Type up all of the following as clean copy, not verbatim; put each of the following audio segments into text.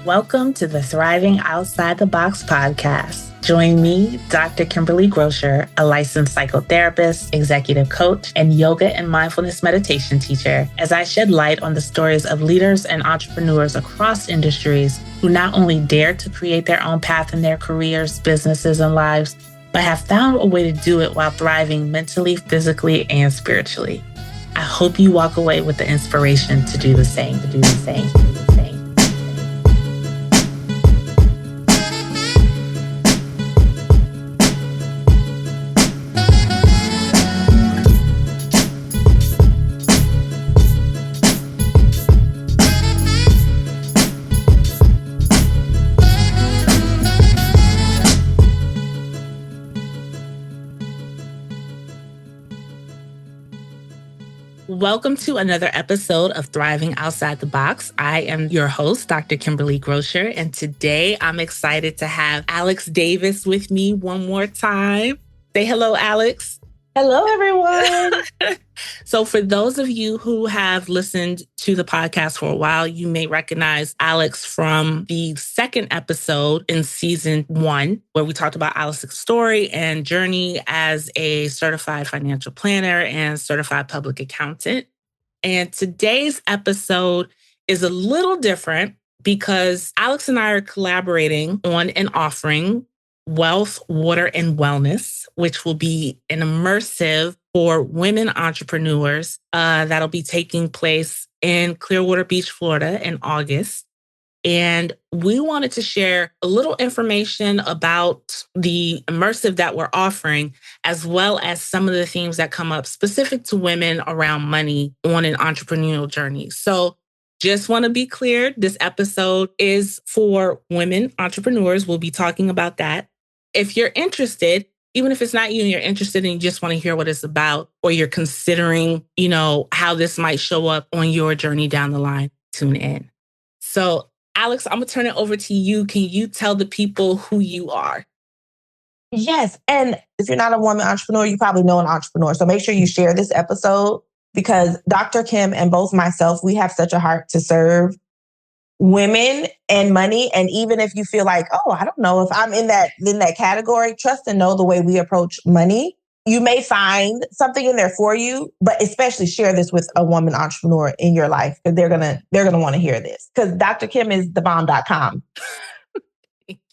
Welcome to the Thriving Outside the Box podcast. Join me, Dr. Kimberly Grocher, a licensed psychotherapist, executive coach, and yoga and mindfulness meditation teacher, as I shed light on the stories of leaders and entrepreneurs across industries who not only dare to create their own path in their careers, businesses, and lives, but have found a way to do it while thriving mentally, physically, and spiritually. I hope you walk away with the inspiration to do the same. Welcome to another episode of Thriving Outside the Box. I am your host, Dr. Kimberly Grocher, and today I'm excited to have Alex Davis with me one more time. Say hello, Alex. Hello, everyone. So for those of you who have listened to the podcast for a while, you may recognize Alex from the second episode in season 1, where we talked about Alex's story and journey as a certified financial planner and certified public accountant. And today's episode is a little different because Alex and I are collaborating on an offering, Wealth, Water, and Wellness, which will be an immersive for women entrepreneurs that'll be taking place in Clearwater Beach, Florida in August. And we wanted to share a little information about the immersive that we're offering, as well as some of the themes that come up specific to women around money on an entrepreneurial journey. So just want to be clear, this episode is for women entrepreneurs. We'll be talking about that. If you're interested, even if it's not you and you're interested and you just want to hear what it's about, or you're considering, how this might show up on your journey down the line, tune in. So, Alex, I'm going to turn it over to you. Can you tell the people who you are? Yes. And if you're not a woman entrepreneur, you probably know an entrepreneur. So make sure you share this episode because Dr. Kim and both myself, we have such a heart to serve women and money. And even if you feel like, oh, I don't know if I'm in that category, trust and know the way we approach money. You may find something in there for you, but especially share this with a woman entrepreneur in your life because they're gonna want to hear this. Because Dr. Kim is thebomb.com.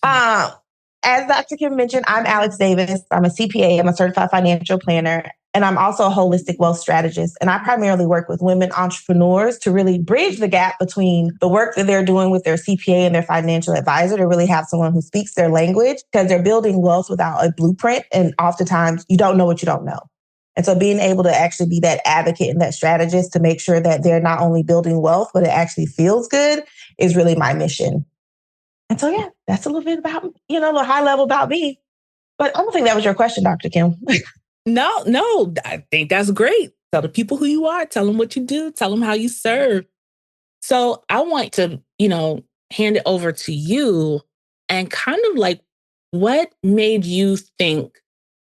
As Dr. Kim mentioned, I'm Alex Davis. I'm a CPA. I'm a certified financial planner. And I'm also a holistic wealth strategist. And I primarily work with women entrepreneurs to really bridge the gap between the work that they're doing with their CPA and their financial advisor to really have someone who speaks their language because they're building wealth without a blueprint. And oftentimes you don't know what you don't know. And so being able to actually be that advocate and that strategist to make sure that they're not only building wealth, but it actually feels good is really my mission. And so, yeah, that's a little bit about, the high level about me. But I don't think that was your question, Dr. Kim. No, I think that's great. Tell the people who you are, tell them what you do, tell them how you serve. So I want to, hand it over to you and kind of like what made you think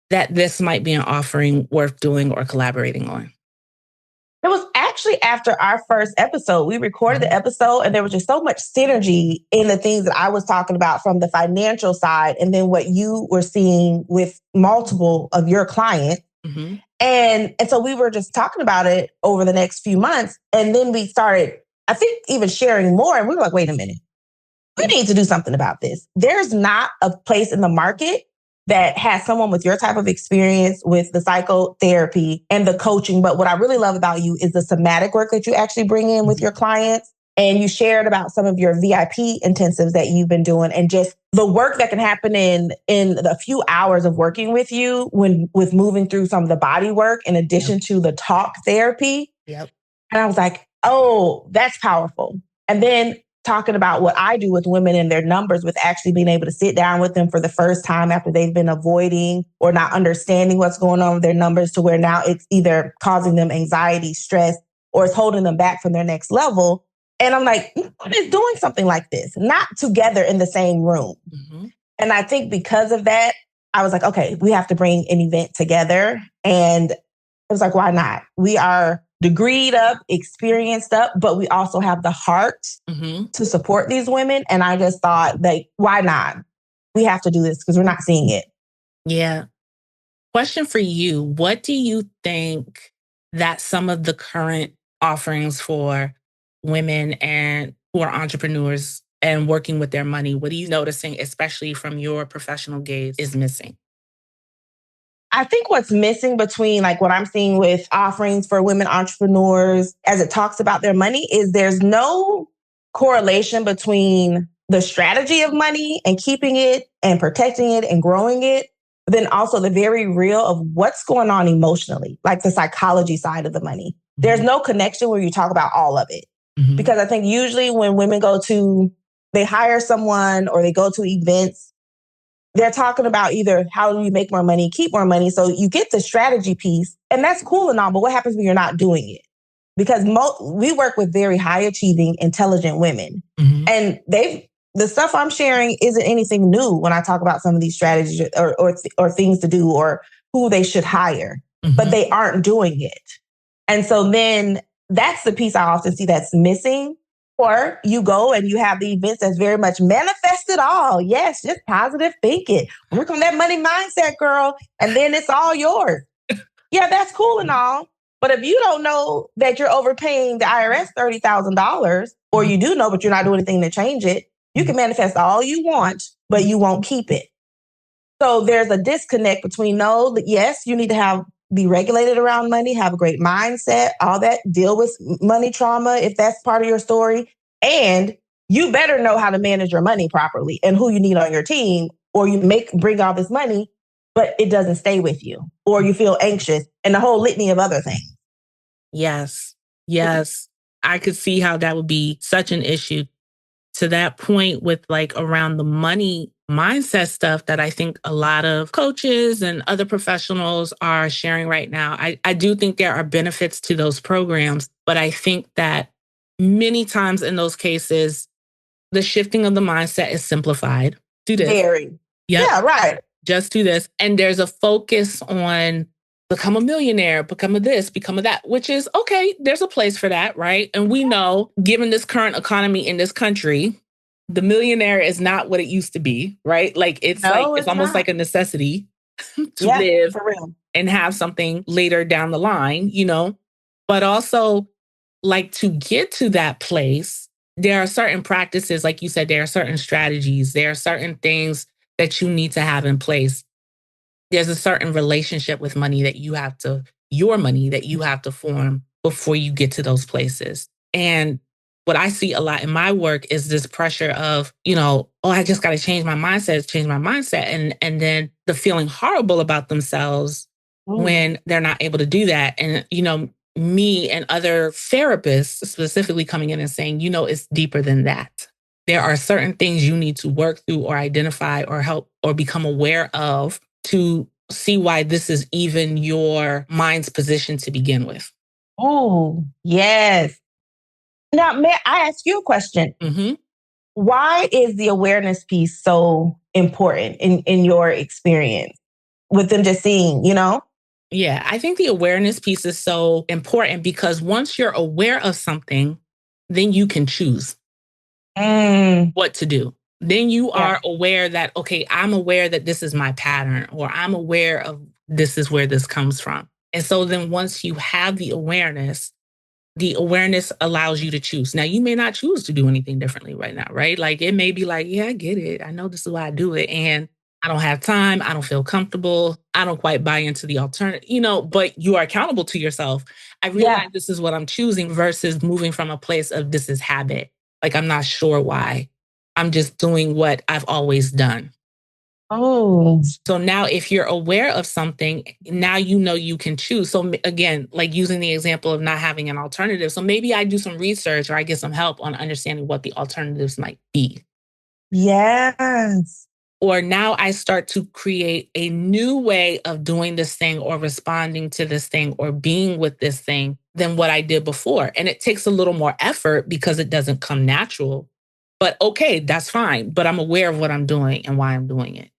that this might be an offering worth doing or collaborating on? It was actually after our first episode. We recorded the episode and there was just so much synergy in the things that I was talking about from the financial side and then what you were seeing with multiple of your clients. Mm-hmm. And so we were just talking about it over the next few months. And then we started, I think, even sharing more. And we were like, wait a minute, we need to do something about this. There's not a place in the market that has someone with your type of experience with the psychotherapy and the coaching. But what I really love about you is the somatic work that you actually bring in with your clients. And you shared about some of your VIP intensives that you've been doing and just the work that can happen in the few hours of working with you with moving through some of the body work in addition to the talk therapy. Yep. And I was like, oh, that's powerful. And then talking about what I do with women and their numbers, with actually being able to sit down with them for the first time after they've been avoiding or not understanding what's going on with their numbers to where now it's either causing them anxiety, stress, or it's holding them back from their next level. And I'm like, what is doing something like this? Not together in the same room. Mm-hmm. And I think because of that, I was like, okay, we have to bring an event together. And it was like, why not? We are degreed up, experienced up, but we also have the heart to support these women. And I just thought, like, why not? We have to do this because we're not seeing it. Yeah. Question for you. What do you think that some of the current offerings for women and who are entrepreneurs and working with their money, what are you noticing, especially from your professional gaze, is missing? I think what's missing between like what I'm seeing with offerings for women entrepreneurs as it talks about their money is there's no correlation between the strategy of money and keeping it and protecting it and growing it, but then also the very real of what's going on emotionally, like the psychology side of the money. There's no connection where you talk about all of it. Because I think usually when women they hire someone or they go to events, they're talking about either how do you make more money, keep more money. So you get the strategy piece, and that's cool and all, but what happens when you're not doing it? Because we work with very high achieving, intelligent women. And the stuff I'm sharing isn't anything new when I talk about some of these strategies or things to do or who they should hire, but they aren't doing it. And so then that's the piece I often see that's missing. Or you go and you have the events that's very much manifest it all. Yes, just positive thinking. Work on that money mindset, girl. And then it's all yours. Yeah, that's cool and all. But if you don't know that you're overpaying the IRS $30,000, or you do know, but you're not doing anything to change it, you can manifest all you want, but you won't keep it. So there's a disconnect between yes, you need to be regulated around money, have a great mindset, all that, deal with money trauma if that's part of your story. And you better know how to manage your money properly and who you need on your team, or you bring all this money, but it doesn't stay with you, or you feel anxious and the whole litany of other things. Yes. Yes. I could see how that would be such an issue. To that point with like around the money mindset stuff that I think a lot of coaches and other professionals are sharing right now. I do think there are benefits to those programs, but I think that many times in those cases, the shifting of the mindset is simplified. Do this. Very. Yep. Yeah, right. Just do this. And there's a focus on become a millionaire, become a this, become a that, which is okay. There's a place for that, right? And we know, given this current economy in this country, the millionaire is not what it used to be, right? Like it's almost like a necessity to live for real and have something later down the line, but also like to get to that place, there are certain practices, like you said, there are certain strategies, there are certain things that you need to have in place. There's a certain relationship with money that your money that you have to form before you get to those places. And what I see a lot in my work is this pressure of, I just got to change my mindset. And then the feeling horrible about themselves when they're not able to do that. And, me and other therapists specifically coming in and saying, it's deeper than that. There are certain things you need to work through or identify or help or become aware of to see why this is even your mind's position to begin with. Oh, yes. Now, may I ask you a question? Why is the awareness piece so important in your experience with them just seeing, Yeah, I think the awareness piece is so important because once you're aware of something, then you can choose what to do. Then you are aware that, okay, I'm aware that this is my pattern, or I'm aware of this is where this comes from. And so then once you have the awareness allows you to choose. Now, you may not choose to do anything differently right now, right? Like it may be like, yeah, I get it. I know this is why I do it. And I don't have time. I don't feel comfortable. I don't quite buy into the alternative, but you are accountable to yourself. I realize this is what I'm choosing versus moving from a place of this is habit. Like, I'm not sure why. I'm just doing what I've always done. Oh. So now if you're aware of something, now you can choose. So again, like using the example of not having an alternative. So maybe I do some research or I get some help on understanding what the alternatives might be. Yes. Or now I start to create a new way of doing this thing or responding to this thing or being with this thing than what I did before. And it takes a little more effort because it doesn't come natural. But okay, that's fine. But I'm aware of what I'm doing and why I'm doing it.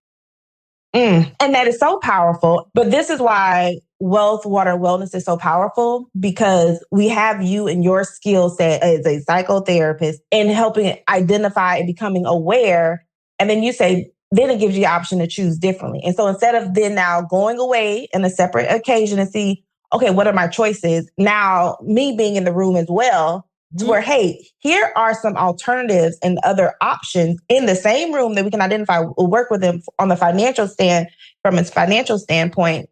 And that is so powerful. But this is why Wealth, Water, Wellness is so powerful because we have you and your skill set as a psychotherapist in helping identify and becoming aware. And then you say, then it gives you the option to choose differently. And so instead of then now going away in a separate occasion and see, okay, what are my choices? Now, me being in the room as well, to where, hey, here are some alternatives and other options in the same room that we can identify. We'll work with them on the from its financial standpoint.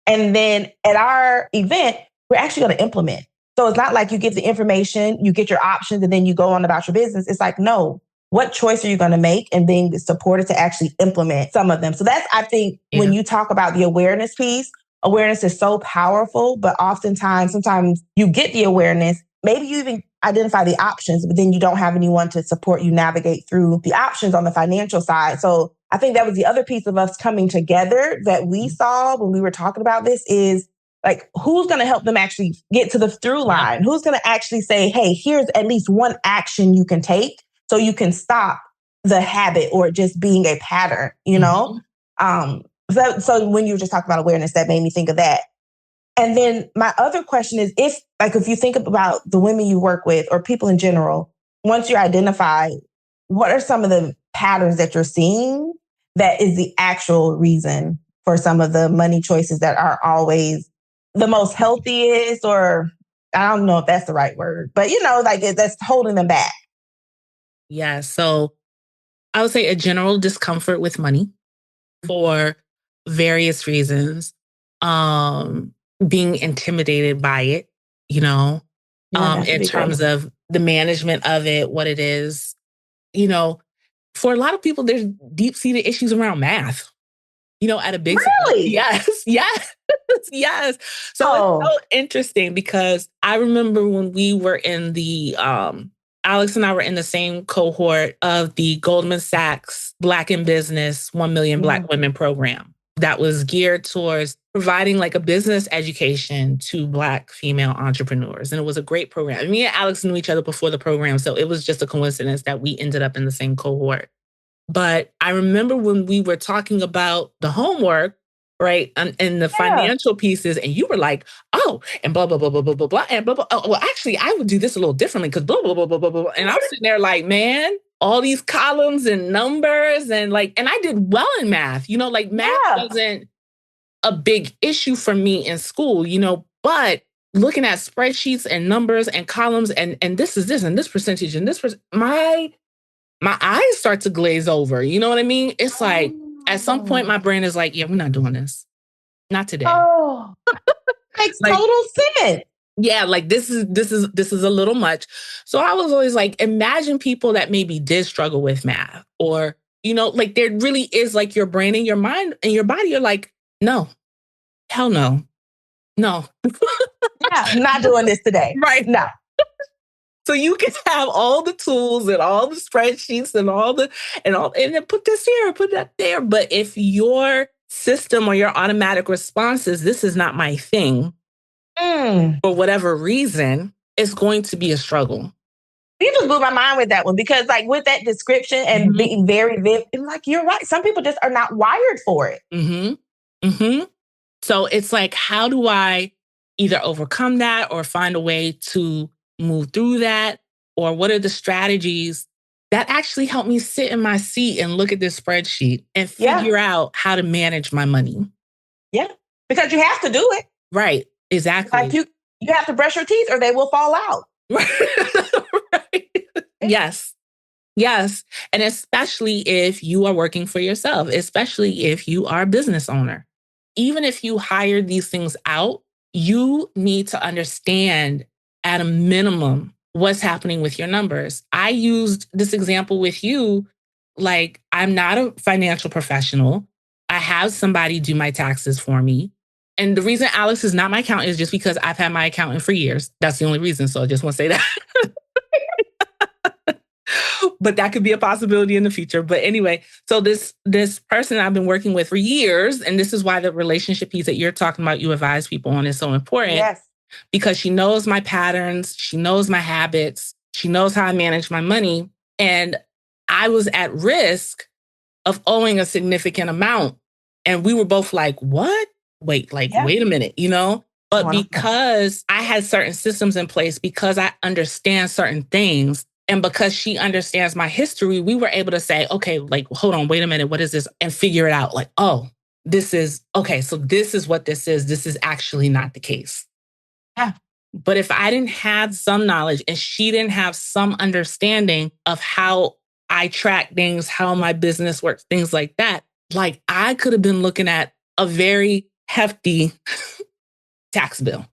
And then at our event, we're actually going to implement. So it's not like you get the information, you get your options, and then you go on about your business. It's like, no, what choice are you going to make and being supported to actually implement some of them? So that's, I think, when you talk about the awareness piece, awareness is so powerful, but sometimes you get the awareness, maybe you even identify the options, but then you don't have anyone to support you navigate through the options on the financial side. So I think that was the other piece of us coming together that we saw when we were talking about this is like, who's going to help them actually get to the through line? Who's going to actually say, hey, here's at least one action you can take so you can stop the habit or just being a pattern, you know? So when you were just talking about awareness, that made me think of that. And then my other question is if you think about the women you work with or people in general, once you identify, what are some of the patterns that you're seeing that is the actual reason for some of the money choices that are always the most healthiest, or I don't know if that's the right word, but that's holding them back? Yeah. So I would say a general discomfort with money for various reasons. Being intimidated by it, in terms of the management of it, what it is, for a lot of people, there's deep-seated issues around math, at a big Really? Yes. Yes. So it's so interesting because I remember when we were in the, Alex and I were in the same cohort of the Goldman Sachs Black in Business 1 Million Black Women program that was geared towards providing like a business education to Black female entrepreneurs. And it was a great program. And me and Alex knew each other before the program, so it was just a coincidence that we ended up in the same cohort. But I remember when we were talking about the homework, right, and the financial pieces, and you were like, oh, and blah, blah, blah, blah, blah, blah, blah, and blah, blah. Oh, well, actually, I would do this a little differently because blah, blah, blah, blah, blah, blah. And I'm sitting there like, man, all these columns and numbers and I did well in math, math wasn't a big issue for me in school, but looking at spreadsheets and numbers and columns and this is this and this percentage and this, my eyes start to glaze over. You know what I mean? It's like at some point my brain is like, yeah, we're not doing this. Not today. Oh, makes total sense. Yeah, this is a little much. So I was always like, imagine people that maybe did struggle with math or, there really is like your brain and your mind and your body are like, no, hell no. No. Yeah, not doing this today. Right. No. So you can have all the tools and all the spreadsheets and then put this here, put that there. But if your system or your automatic response is, this is not my thing, for whatever reason, it's going to be a struggle. You just blew my mind with that one because with that description and being very vivid, you're right. Some people just are not wired for it. So it's like, how do I either overcome that or find a way to move through that? Or what are the strategies that actually help me sit in my seat and look at this spreadsheet and figure out how to manage my money? Yeah, because you have to do it. Right, exactly. You have to brush your teeth or they will fall out. Right. Yes. And especially if you are working for yourself, especially if you are a business owner. Even if you hire these things out, you need to understand at a minimum what's happening with your numbers. I used this example with you. I'm not a financial professional. I have somebody do my taxes for me. And the reason Alex is not my accountant is just because I've had my accountant for years. That's the only reason. So I just want to say that. But that could be a possibility in the future. But anyway, so this person I've been working with for years, and this is why the relationship piece that you're talking about, you advise people on, is so important. Yes. Because she knows my patterns, she knows my habits, she knows how I manage my money. And I was at risk of owing a significant amount. And we were both like, what? wait a minute, But Well, because I had certain systems in place, because I understand certain things, and because she understands my history, we were able to say, okay, like, hold on, wait a minute, what is this? And figure it out. Like, oh, this is, okay, so this is what this is. This is actually not the case. Yeah. But if I didn't have some knowledge and she didn't have some understanding of how I track things, how my business works, things like that, like I could have been looking at a very hefty tax bill.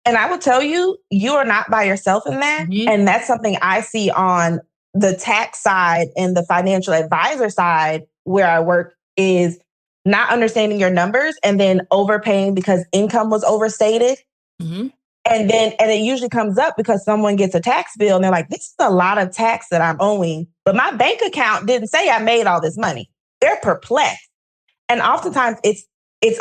And I will tell you, you are not by yourself in that. Mm-hmm. And that's something I see on the tax side and the financial advisor side where I work is not understanding your numbers and then overpaying because income was overstated. Mm-hmm. And it usually comes up because someone gets a tax bill and they're like, this is a lot of tax that I'm owing, but my bank account didn't say I made all this money. They're perplexed. And oftentimes it's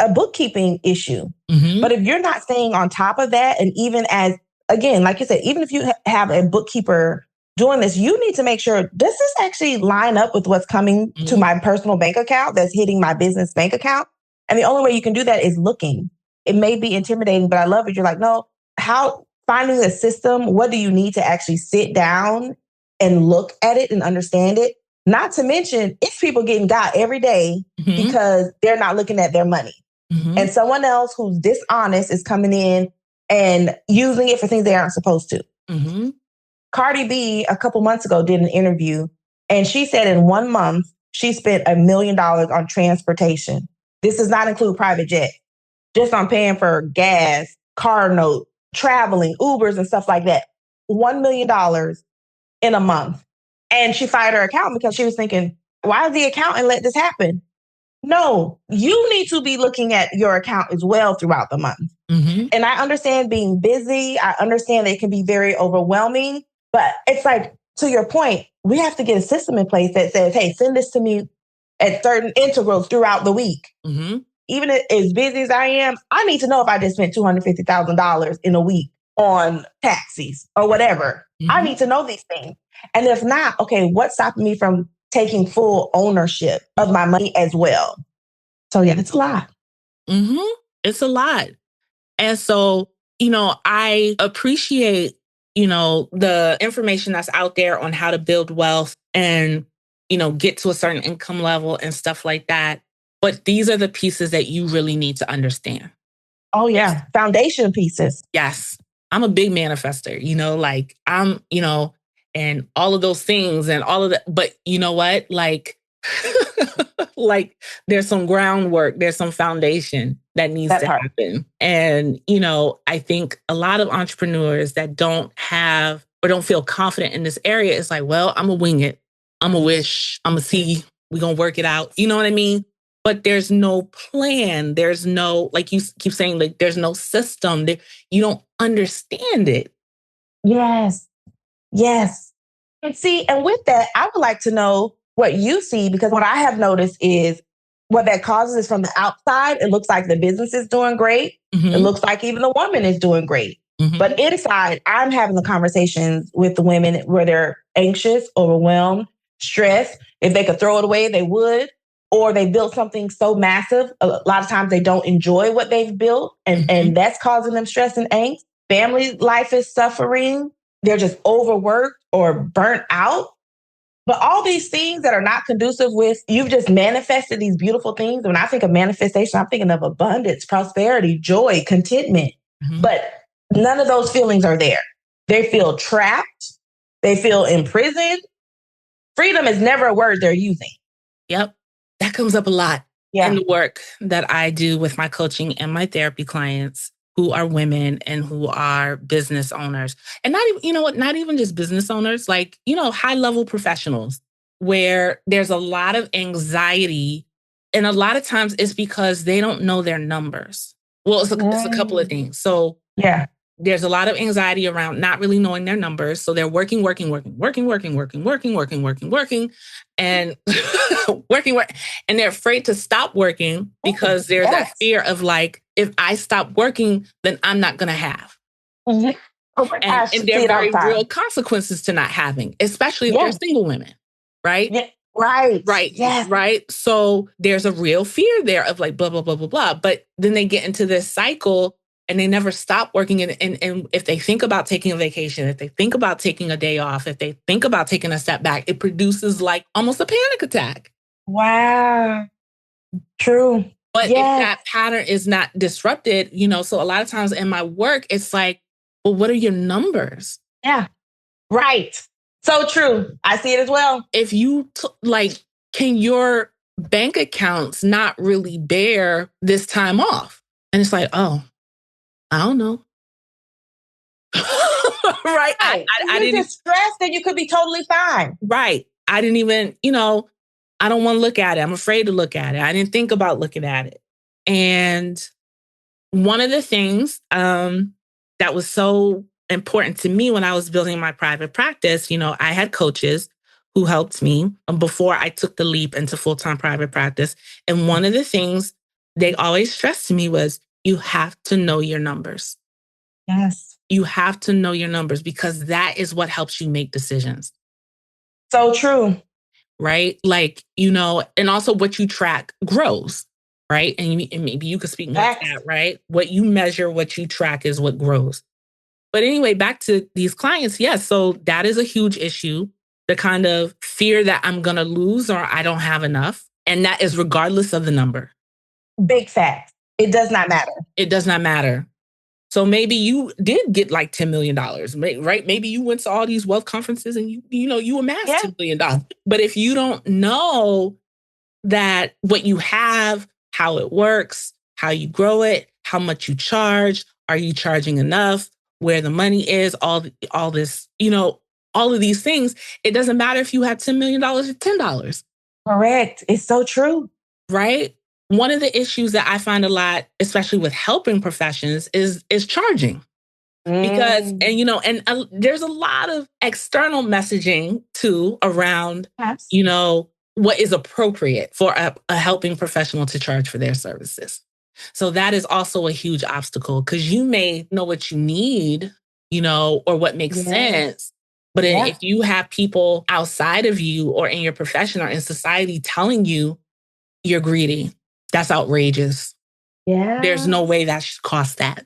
a bookkeeping issue. Mm-hmm. But if you're not staying on top of that, and even as, again, like you said, even if you have a bookkeeper doing this, you need to make sure, does this actually line up with what's coming to my personal bank account that's hitting my business bank account? And the only way you can do that is looking. It may be intimidating, but I love it. You're like, no, how finding a system, what do you need to actually sit down and look at it and understand it? Not to mention, it's people getting got every day because they're not looking at their money. And someone else who's dishonest is coming in and using it for things they aren't supposed to. Cardi B, a couple months ago, did an interview, and she said in 1 month, she spent $1 million on transportation. This does not include private jet, just on paying for gas, car note, traveling, Ubers, and stuff like that. $1 million in a month. And she fired her accountant because she was thinking, why did the accountant let this happen? No, you need to be looking at your account as well throughout the month. And I understand being busy. I understand that it can be very overwhelming. But it's like, to your point, we have to get a system in place that says, hey, send this to me at certain intervals throughout the week. Even as busy as I am, I need to know if I just spent $250,000 in a week on taxis or whatever. I need to know these things. And if not, okay, what's stopping me from taking full ownership of my money as well? So yeah, it's a lot. It's a lot. And so, I appreciate, the information that's out there on how to build wealth and, get to a certain income level and stuff like that. But these are the pieces that you really need to understand. Oh yeah. Foundation pieces. Yes. I'm a big manifester, like I'm, and all of those things and all of that. But you know what? Like, like there's some groundwork, there's some foundation that needs to happen. And, I think a lot of entrepreneurs that don't have or don't feel confident in this area, it's like, well, I'm going to wing it. I'm going to wish, I'm going to see, we're going to work it out. You know what I mean? But there's no plan. There's no, like you keep saying, like there's no system. You don't understand it. Yes. Yes. And see, and with that, I would like to know what you see, because what I have noticed is what that causes is from the outside, it looks like the business is doing great. It looks like even the woman is doing great. But inside, I'm having the conversations with the women where they're anxious, overwhelmed, stressed. If they could throw it away, they would. Or they built something so massive. A lot of times they don't enjoy what they've built. And that's causing them stress and angst. Family life is suffering. They're just overworked or burnt out. But all these things that are not conducive with, you've just manifested these beautiful things. When I think of manifestation, I'm thinking of abundance, prosperity, joy, contentment. But none of those feelings are there. They feel trapped. They feel imprisoned. Freedom is never a word they're using. Yep. That comes up a lot in the work that I do with my coaching and my therapy clients who are women and who are business owners. And not even, not even just business owners, like, high-level professionals where there's a lot of anxiety. And a lot of times it's because they don't know their numbers. Well, it's a couple of things. So there's a lot of anxiety around not really knowing their numbers. So they're working, and working, and they're afraid to stop working because there's that fear of like, if I stop working, then I'm not going to have. Oh my gosh, and there are very real consequences to not having, especially if they're single women, right? Right. Right. Yes. Right. So there's a real fear there of like, blah, blah, blah, blah, blah. But then they get into this cycle and they never stop working. And if they think about taking a vacation, if they think about taking a day off, if they think about taking a step back, it produces like almost a panic attack. Wow. True. But if Yes. that pattern is not disrupted, so a lot of times in my work, it's like, well, what are your numbers? Yeah. Right. So true. I see it as well. If you can your bank accounts not really bear this time off? And it's like, oh, I don't know. Right. I didn't stress that you could be totally fine. Right. I didn't even, I don't want to look at it. I'm afraid to look at it. I didn't think about looking at it. And one of the things that was so important to me when I was building my private practice, I had coaches who helped me before I took the leap into full-time private practice. And one of the things they always stressed to me was, you have to know your numbers. Yes. You have to know your numbers because that is what helps you make decisions. So true. Right? Like, and also what you track grows. Right. And maybe you could speak more to that, right? What you measure, what you track is what grows. But anyway, back to these clients. Yes. So that is a huge issue. The kind of fear that I'm going to lose or I don't have enough. And that is regardless of the number. Big fact. It does not matter. It does not matter. So maybe you did get like $10 million, right? Maybe you went to all these wealth conferences and you amassed $10 million. But if you don't know that what you have, how it works, how you grow it, how much you charge, are you charging enough, where the money is, all this, all of these things, it doesn't matter if you have $10 million or $10. Correct. It's so true. Right? One of the issues that I find a lot, especially with helping professions, is charging. Because, there's a lot of external messaging too around, what is appropriate for a helping professional to charge for their services. So that is also a huge obstacle because you may know what you need, or what makes sense. But if you have people outside of you or in your profession or in society telling you you're greedy, that's outrageous. Yeah. There's no way that should cost that.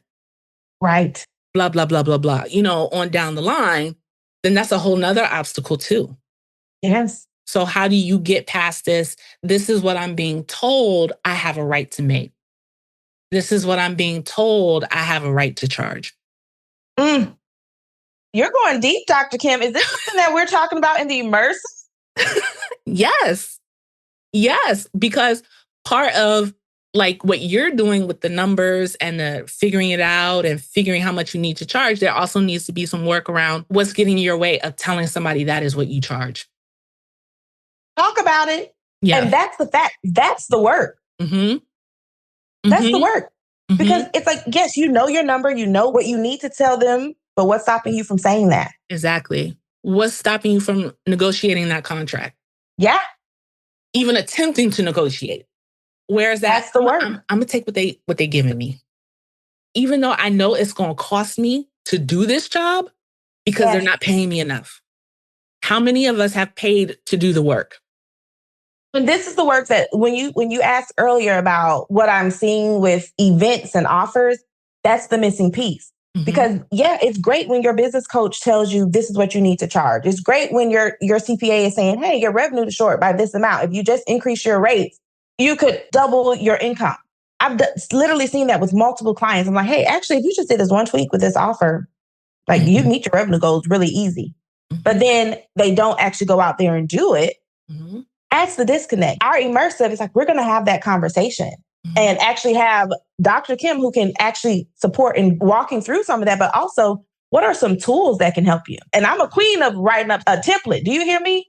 Right. Blah, blah, blah, blah, blah. On down the line, then that's a whole nother obstacle too. Yes. So how do you get past this? This is what I'm being told I have a right to make. This is what I'm being told I have a right to charge. You're going deep, Dr. Kim. Is this something that we're talking about in the Immersive? Yes. Yes. Because part of like what you're doing with the numbers and the figuring it out and figuring how much you need to charge, there also needs to be some work around what's getting in your way of telling somebody that is what you charge. Talk about it. Yeah. And that's the fact. That's the work. Mm-hmm. That's the work. Mm-hmm. Because it's like, yes, you know your number, you know what you need to tell them, but what's stopping you from saying that? Exactly. What's stopping you from negotiating that contract? Yeah. Even attempting to negotiate. Whereas that's the work. I'm going to take what they giving me. Even though I know it's going to cost me to do this job because they're not paying me enough. How many of us have paid to do the work? And this is the work that when you asked earlier about what I'm seeing with events and offers, that's the missing piece. Mm-hmm. Because it's great when your business coach tells you this is what you need to charge. It's great when your CPA is saying, hey, your revenue is short by this amount. If you just increase your rates, you could double your income. I've literally seen that with multiple clients. I'm like, hey, actually, if you just did this one tweak with this offer, like you meet your revenue goals really easy. Mm-hmm. But then they don't actually go out there and do it. Mm-hmm. That's the disconnect. Our Immersive is like, we're going to have that conversation and actually have Dr. Kim who can actually support in walking through some of that, but also what are some tools that can help you? And I'm a queen of writing up a template. Do you hear me?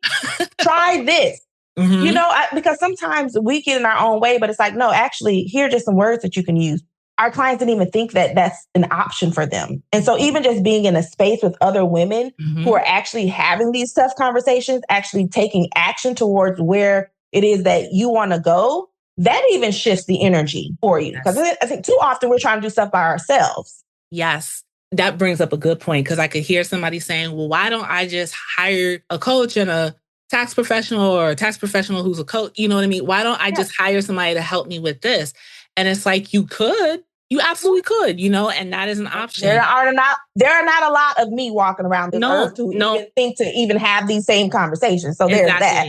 Try this. Mm-hmm. Because sometimes we get in our own way, but it's like, no, actually, here are just some words that you can use. Our clients didn't even think that that's an option for them. And so even just being in a space with other women who are actually having these tough conversations, actually taking action towards where it is that you want to go, that even shifts the energy for you. Because I think too often we're trying to do stuff by ourselves. Yes. That brings up a good point because I could hear somebody saying, well, why don't I just hire a coach and a tax professional or a tax professional who's a coach. You know what I mean? Why don't I just hire somebody to help me with this? And it's like, you absolutely could, and that is an option. There are not a lot of me walking around this earth who even think to even have these same conversations. So there's that.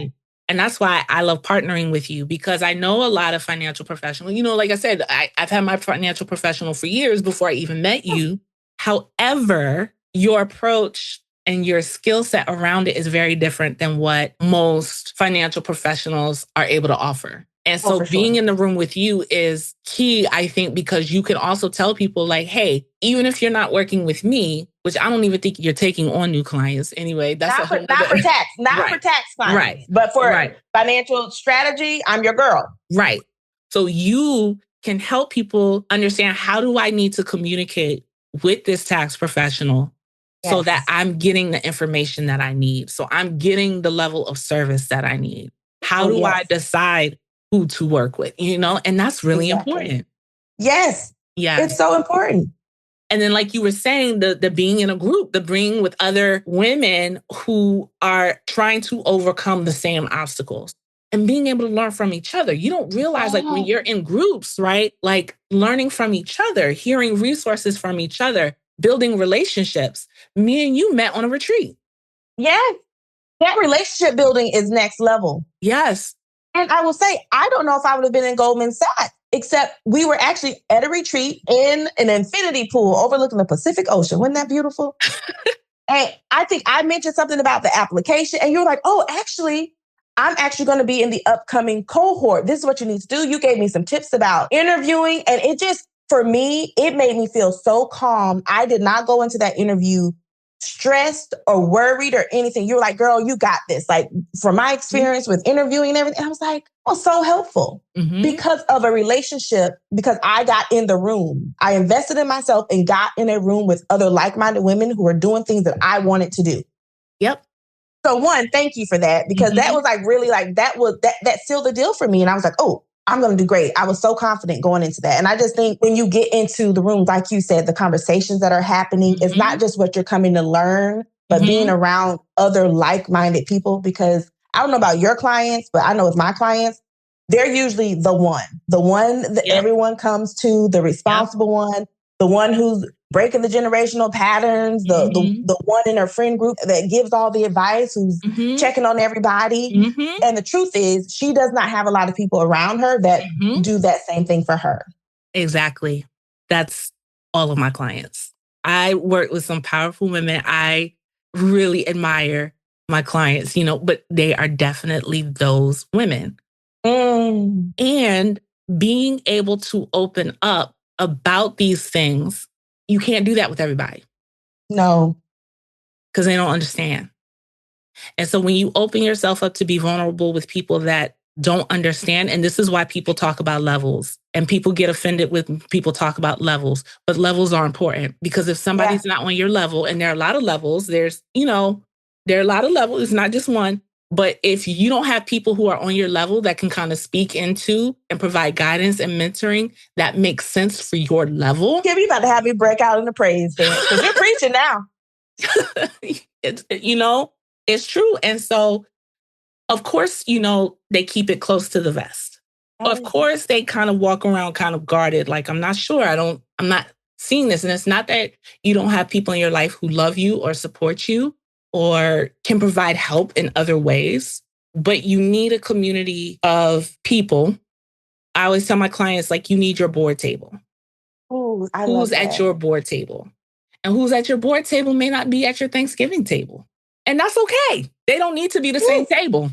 And that's why I love partnering with you, because I know a lot of financial professionals. Like I said, I've had my financial professional for years before I even met you. However, your approach and your skill set around it is very different than what most financial professionals are able to offer. And so being in the room with you is key, I think, because you can also tell people like, hey, even if you're not working with me, which I don't even think you're taking on new clients anyway. That's not for tax clients, right? But for financial strategy, I'm your girl. Right. So you can help people understand, how do I need to communicate with this tax professional so that I'm getting the information that I need? So I'm getting the level of service that I need. How do I decide who to work with, and that's really important. Yes. Yeah. It's so important. And then, like you were saying, the being in a group, the being with other women who are trying to overcome the same obstacles and being able to learn from each other. You don't realize, like, when you're in groups, right? Like, learning from each other, hearing resources from each other, building relationships. Me and you met on a retreat. Yes. That relationship building is next level. Yes. And I will say, I don't know if I would have been in Goldman Sachs, except we were actually at a retreat in an infinity pool overlooking the Pacific Ocean. Wasn't that beautiful? And I think I mentioned something about the application, and you were like, oh, actually, I'm actually going to be in the upcoming cohort. This is what you need to do. You gave me some tips about interviewing, and it just, for me, it made me feel so calm. I did not go into that interview stressed or worried or anything. You were like, girl, you got this. Like, from my experience with interviewing and everything, I was like, oh, so helpful because of a relationship, because I got in the room. I invested in myself and got in a room with other like-minded women who are doing things that I wanted to do. Yep. So one, thank you for that, because that was like really like, that sealed the deal for me. And I was like, oh, I'm going to do great. I was so confident going into that. And I just think when you get into the rooms, like you said, the conversations that are happening, it's not just what you're coming to learn, but being around other like-minded people. Because I don't know about your clients, but I know with my clients, they're usually the one that everyone comes to, the responsible one, the one who's breaking the generational patterns, the one in her friend group that gives all the advice, who's checking on everybody. And the truth is, she does not have a lot of people around her that do that same thing for her. Exactly. That's all of my clients. I work with some powerful women. I really admire my clients, but they are definitely those women. And being able to open up about these things, you can't do that with everybody. No. Because they don't understand. And so when you open yourself up to be vulnerable with people that don't understand, and this is why people talk about levels, and people get offended when people talk about levels, but levels are important, because if somebody's not on your level, and there are a lot of levels, there are a lot of levels, it's not just one. But if you don't have people who are on your level that can kind of speak into and provide guidance and mentoring that makes sense for your level. Kim, you about to have me break out in the praise dance, because you're preaching now. It's true. And so, of course, they keep it close to the vest. Of course, they kind of walk around kind of guarded, like, I'm not sure. I'm not seeing this. And it's not that you don't have people in your life who love you or support you or can provide help in other ways, but you need a community of people. I always tell my clients, like, you need your board table. Ooh, who's at your board table? And who's at your board table may not be at your Thanksgiving table. And that's okay. They don't need to be the same table.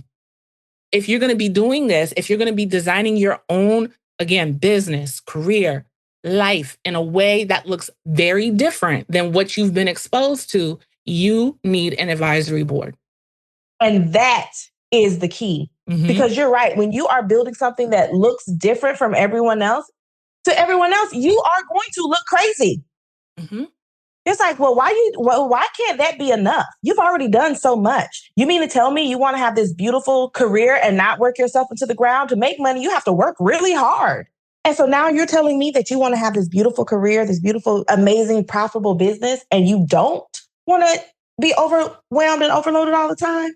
If you're going to be doing this, if you're going to be designing your own, again, business, career, life in a way that looks very different than what you've been exposed to, you need an advisory board. And that is the key. Because you're right. When you are building something that looks different from everyone else, to everyone else, you are going to look crazy. It's like, well, why can't that be enough? You've already done so much. You mean to tell me you want to have this beautiful career and not work yourself into the ground? To make money, you have to work really hard. And so now you're telling me that you want to have this beautiful career, this beautiful, amazing, profitable business, and you don't want to be overwhelmed and overloaded all the time?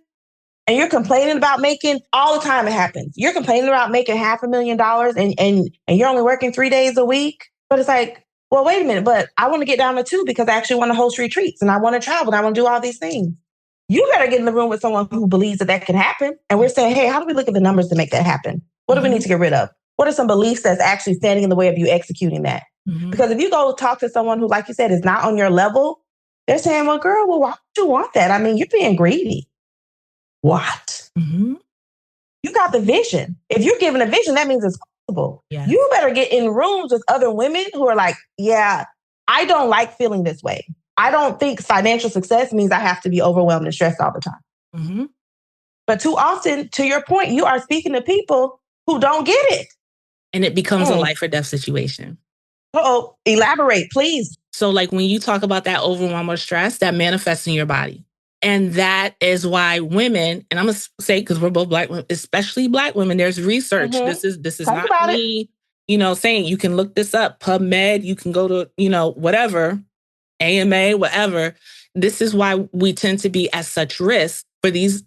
and you're complaining about making all the time it happens. You're complaining about making $500,000 and you're only working 3 days a week. But it's like, well, wait a minute, but I want to get down to 2 because I actually want to host retreats and I want to travel and I want to do all these things. You better get in the room with someone who believes that can happen. And we're saying, hey, how do we look at the numbers to make that happen? What do we need to get rid of? What are some beliefs that's actually standing in the way of you executing that? Because if you go talk to someone who, like you said, is not on your level, they're saying, well, girl, well, why would you want that? I mean, you're being greedy. What? You got the vision. If you're given a vision, that means it's possible. Yeah. You better get in rooms with other women who are like, yeah, I don't like feeling this way. I don't think financial success means I have to be overwhelmed and stressed all the time. But too often, to your point, you are speaking to people who don't get it. And it becomes a life or death situation. Elaborate, please. So like when you talk about that overwhelm or stress, that manifests in your body. And that is why women, and I'm going to say, because we're both Black women, especially Black women, there's research. This is not me, saying you can look this up, PubMed, you can go to, whatever, AMA, whatever. This is why we tend to be at such risk for these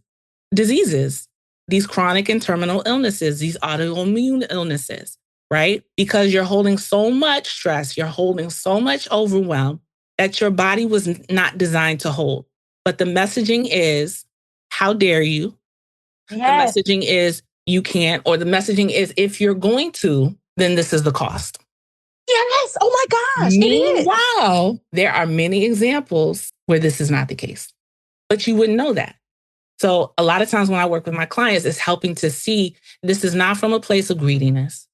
diseases, these chronic and terminal illnesses, these autoimmune illnesses, right? Because you're holding so much stress, you're holding so much overwhelm that your body was not designed to hold. But the messaging is, how dare you? Yes. The messaging is, you can't, or the messaging is, if you're going to, then this is the cost. Yes. Oh my gosh. Meanwhile, there are many examples where this is not the case, but you wouldn't know that. So a lot of times when I work with my clients, it's helping to see this is not from a place of greediness.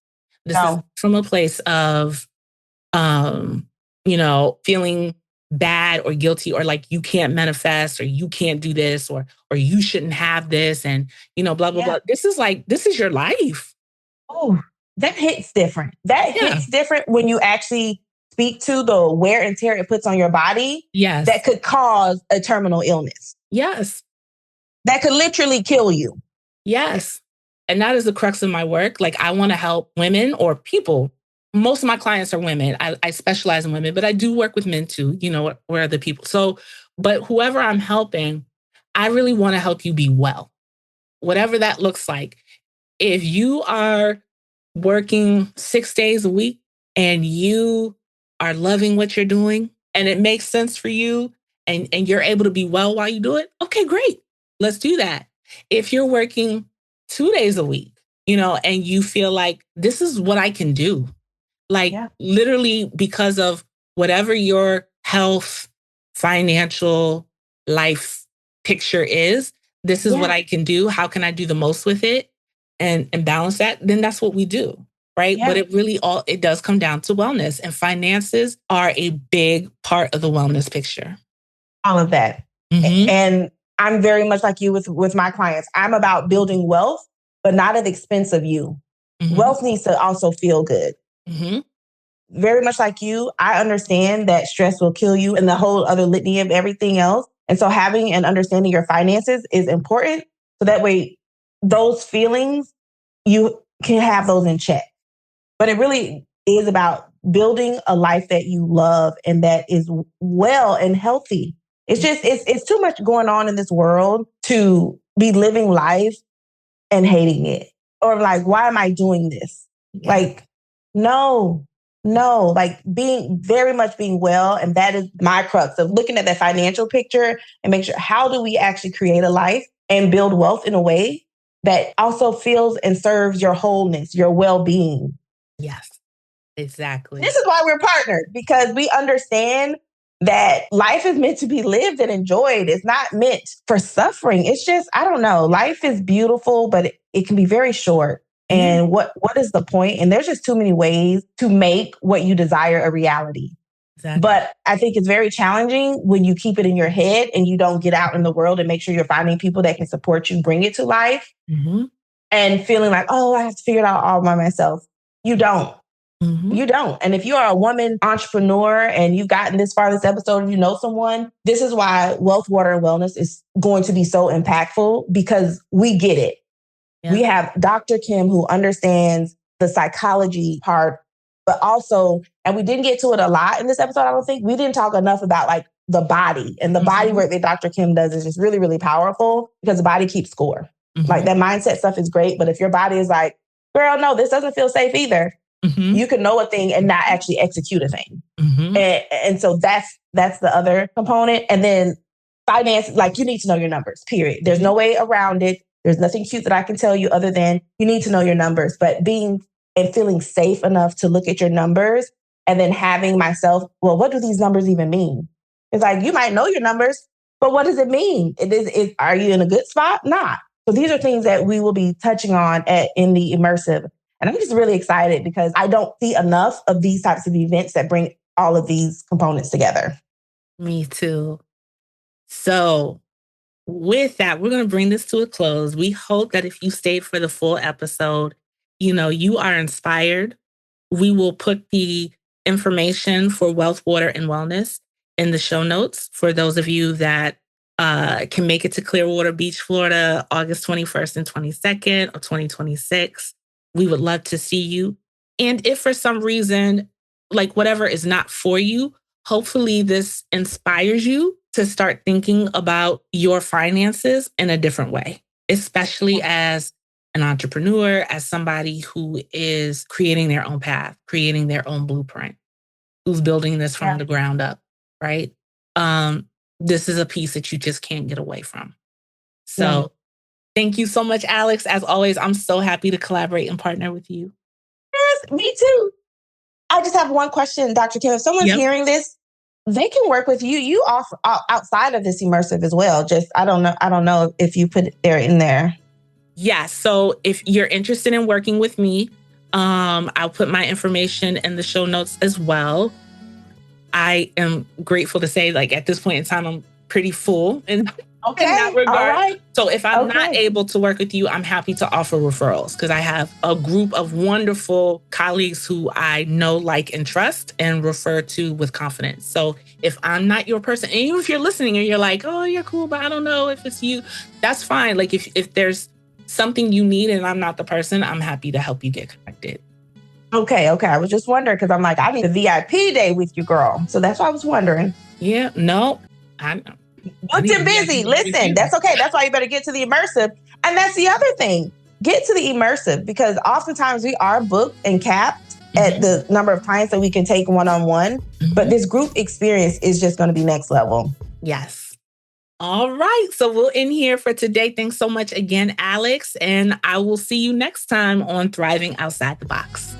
This is from a place of, feeling bad or guilty, or like you can't manifest, or you can't do this, or you shouldn't have this, and blah blah blah. This is your life. Oh, that hits different. That hits different when you actually speak to the wear and tear it puts on your body. Yes, that could cause a terminal illness. Yes, that could literally kill you. Yes, and that is the crux of my work. Like, I want to help women or people. Most of my clients are women. I specialize in women, but I do work with men too, where are the people. So, but whoever I'm helping, I really want to help you be well, whatever that looks like. If you are working 6 days a week and you are loving what you're doing and it makes sense for you and you're able to be well while you do it, okay, great. Let's do that. If you're working 2 days a week, and you feel like this is what I can do. Like literally because of whatever your health, financial, life picture is, this is what I can do. How can I do the most with it and balance that? Then that's what we do, right? But it does come down to wellness, and finances are a big part of the wellness picture. All of that. And I'm very much like you with my clients. I'm about building wealth, but not at the expense of you. Wealth needs to also feel good. Very much like you, I understand that stress will kill you and the whole other litany of everything else. And so having and understanding your finances is important. So that way, those feelings, you can have those in check. But it really is about building a life that you love and that is well and healthy. It's just, it's too much going on in this world to be living life and hating it. Or like, why am I doing this? Like, no, like being well. And that is my crux of looking at that financial picture and make sure, how do we actually create a life and build wealth in a way that also feels and serves your wholeness, your well-being? Yes, exactly. This is why we're partnered, because we understand that life is meant to be lived and enjoyed. It's not meant for suffering. It's just, I don't know, life is beautiful, but it can be very short. And what is the point? And there's just too many ways to make what you desire a reality. Exactly. But I think it's very challenging when you keep it in your head and you don't get out in the world and make sure you're finding people that can support you, bring it to life, and feeling like, oh, I have to figure it out all by myself. You don't. You don't. And if you are a woman entrepreneur and you've gotten this far in this episode and you know someone, this is why Wealth, Water, and Wellness is going to be so impactful, because we get it. Yeah. We have Dr. Kim, who understands the psychology part, but also, and we didn't get to it a lot in this episode, I don't think, we didn't talk enough about like the body. And the body work that Dr. Kim does is just really, really powerful because the body keeps score. Like that mindset stuff is great. But if your body is like, girl, no, this doesn't feel safe either. You can know a thing and not actually execute a thing. And so that's the other component. And then finance, like you need to know your numbers, period. There's no way around it. There's nothing cute that I can tell you other than you need to know your numbers. But being and feeling safe enough to look at your numbers and then having myself, well, what do these numbers even mean? It's like, you might know your numbers, but what does it mean? Are you in a good spot? Not. So these are things that we will be touching on in the Immersive. And I'm just really excited because I don't see enough of these types of events that bring all of these components together. Me too. So with that, we're going to bring this to a close. We hope that if you stayed for the full episode, you are inspired. We will put the information for Wealth, Water, and Wellness in the show notes for those of you that can make it to Clearwater Beach, Florida, August 21st and 22nd of 2026. We would love to see you. And if for some reason, like whatever is not for you, hopefully this inspires you to start thinking about your finances in a different way, especially as an entrepreneur, as somebody who is creating their own path, creating their own blueprint, who's building this from the ground up, right? This is a piece that you just can't get away from. So thank you so much, Alex. As always, I'm so happy to collaborate and partner with you. Yes, me too. I just have one question, Dr. Kim. If someone's hearing this, they can work with you. You offer outside of this Immersive as well. Just I don't know if you put it in there. Yeah. So if you're interested in working with me, I'll put my information in the show notes as well. I am grateful to say, like, at this point in time, I'm pretty full in that regard. All right. So if I'm not able to work with you, I'm happy to offer referrals because I have a group of wonderful colleagues who I know, like, and trust and refer to with confidence. So if I'm not your person, and even if you're listening and you're like, oh, you're cool, but I don't know if it's you, that's fine. Like if there's something you need and I'm not the person, I'm happy to help you get connected. Okay. I was just wondering because I'm like, I need a VIP day with you, girl. So that's why I was wondering. Yeah, no, I know. Booked and busy. Listen, that's okay. That's why you better get to the Immersive. And that's the other thing. Get to the Immersive because oftentimes we are booked and capped at the number of clients that we can take one-on-one. But this group experience is just going to be next level. Yes. All right. So we'll end here for today. Thanks so much again, Alex. And I will see you next time on Thriving Outside the Box.